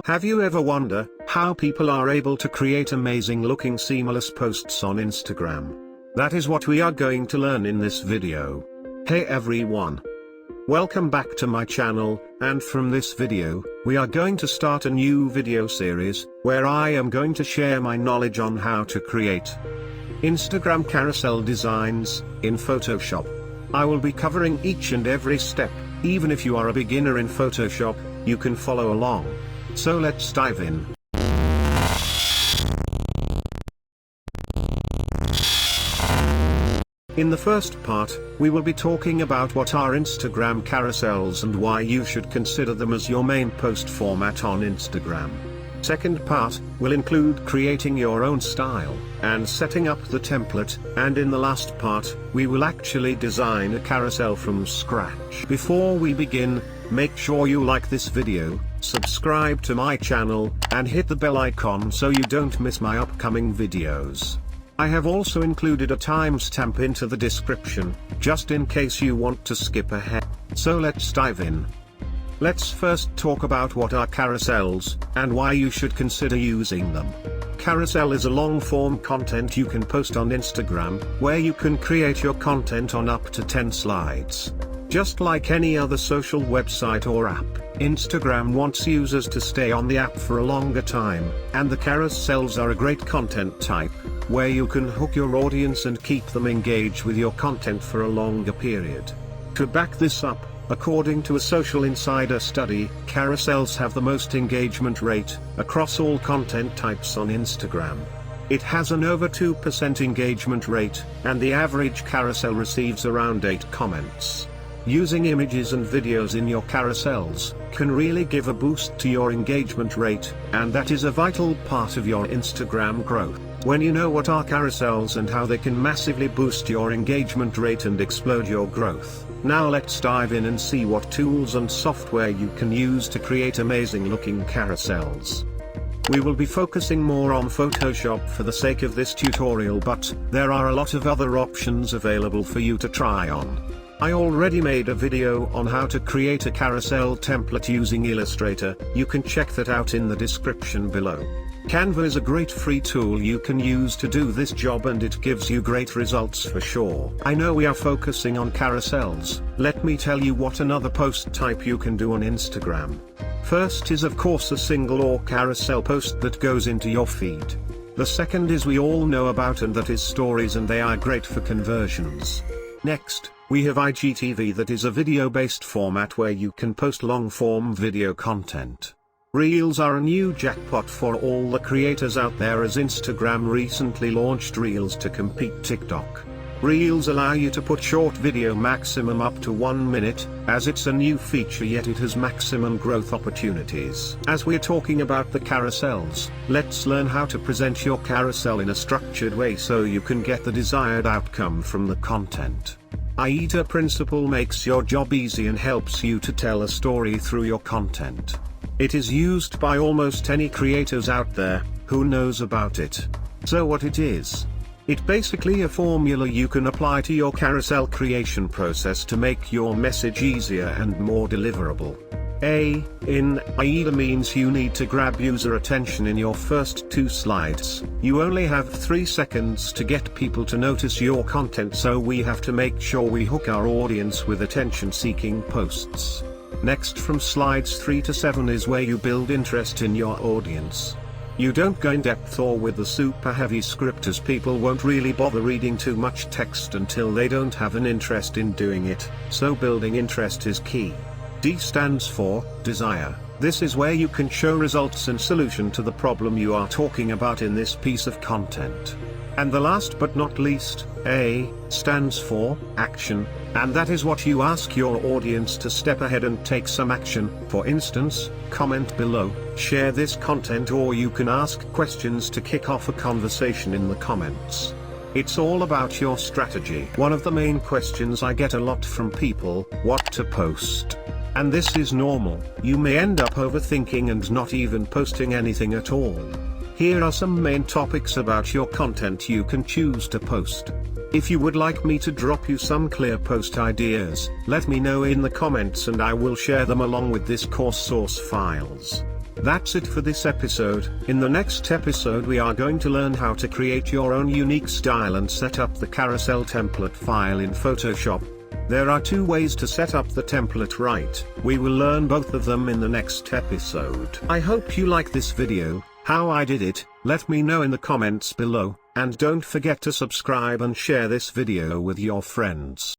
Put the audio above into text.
Have you ever wondered how people are able to create amazing looking seamless posts on Instagram? That is what we are going to learn in this video. Hey everyone! Welcome back to my channel, and from this video, we are going to start a new video series, where I am going to share my knowledge on how to create Instagram carousel designs in Photoshop. I will be covering each and every step. Even if you are a beginner in Photoshop, you can follow along. So let's dive in. In the first part, we will be talking about what are Instagram carousels and why you should consider them as your main post format on Instagram. Second part will include creating your own style and setting up the template, and in the last part, we will actually design a carousel from scratch. Before we begin, make sure you like this video, subscribe to my channel, and hit the bell icon so you don't miss my upcoming videos. I have also included a timestamp into the description, just in case you want to skip ahead. So let's dive in. Let's first talk about what are carousels, and why you should consider using them. Carousel is a long-form content you can post on Instagram, where you can create your content on up to 10 slides. Just like any other social website or app, Instagram wants users to stay on the app for a longer time, and the carousels are a great content type, where you can hook your audience and keep them engaged with your content for a longer period. To back this up, according to a Social Insider study, carousels have the most engagement rate across all content types on Instagram. It has an over 2% engagement rate, and the average carousel receives around 8 comments. Using images and videos in your carousels can really give a boost to your engagement rate, and that is a vital part of your Instagram growth. When you know what are carousels and how they can massively boost your engagement rate and explode your growth, now let's dive in and see what tools and software you can use to create amazing looking carousels. We will be focusing more on Photoshop for the sake of this tutorial, but there are a lot of other options available for you to try on. I already made a video on how to create a carousel template using Illustrator. You can check that out in the description below. Canva is a great free tool you can use to do this job, and it gives you great results for sure. I know we are focusing on carousels. Let me tell you what another post type you can do on Instagram. First is of course a single or carousel post that goes into your feed. The second is we all know about, and that is stories, and they are great for conversions. Next, we have IGTV, that is a video-based format where you can post long-form video content. Reels are a new jackpot for all the creators out there, as Instagram recently launched Reels to compete TikTok. Reels allow you to put short video maximum up to 1 minute, as it's a new feature, yet it has maximum growth opportunities. As we're talking about the carousels, let's learn how to present your carousel in a structured way so you can get the desired outcome from the content. AIDA Principle makes your job easy and helps you to tell a story through your content. It is used by almost any creators out there who knows about it. So what it is? It's basically a formula you can apply to your carousel creation process to make your message easier and more deliverable. A in AIDA means you need to grab user attention in your first 2 slides. You only have 3 seconds to get people to notice your content, so we have to make sure we hook our audience with attention-seeking posts. Next, from slides 3 to 7 is where you build interest in your audience. You don't go in depth or with the super heavy script, as people won't really bother reading too much text until they don't have an interest in doing it, so building interest is key. D stands for desire. This is where you can show results and solution to the problem you are talking about in this piece of content. And the last but not least, A, stands for action, and that is what you ask your audience to step ahead and take some action. For instance, comment below, share this content, or you can ask questions to kick off a conversation in the comments. It's all about your strategy. One of the main questions I get a lot from people: what to post? And this is normal. You may end up overthinking and not even posting anything at all. Here are some main topics about your content you can choose to post. If you would like me to drop you some clear post ideas, let me know in the comments and I will share them along with this course source files. That's it for this episode. In the next episode we are going to learn how to create your own unique style and set up the carousel template file in Photoshop. There are two ways to set up the template right. We will learn both of them in the next episode. I hope you like this video. How I did it, let me know in the comments below, and don't forget to subscribe and share this video with your friends.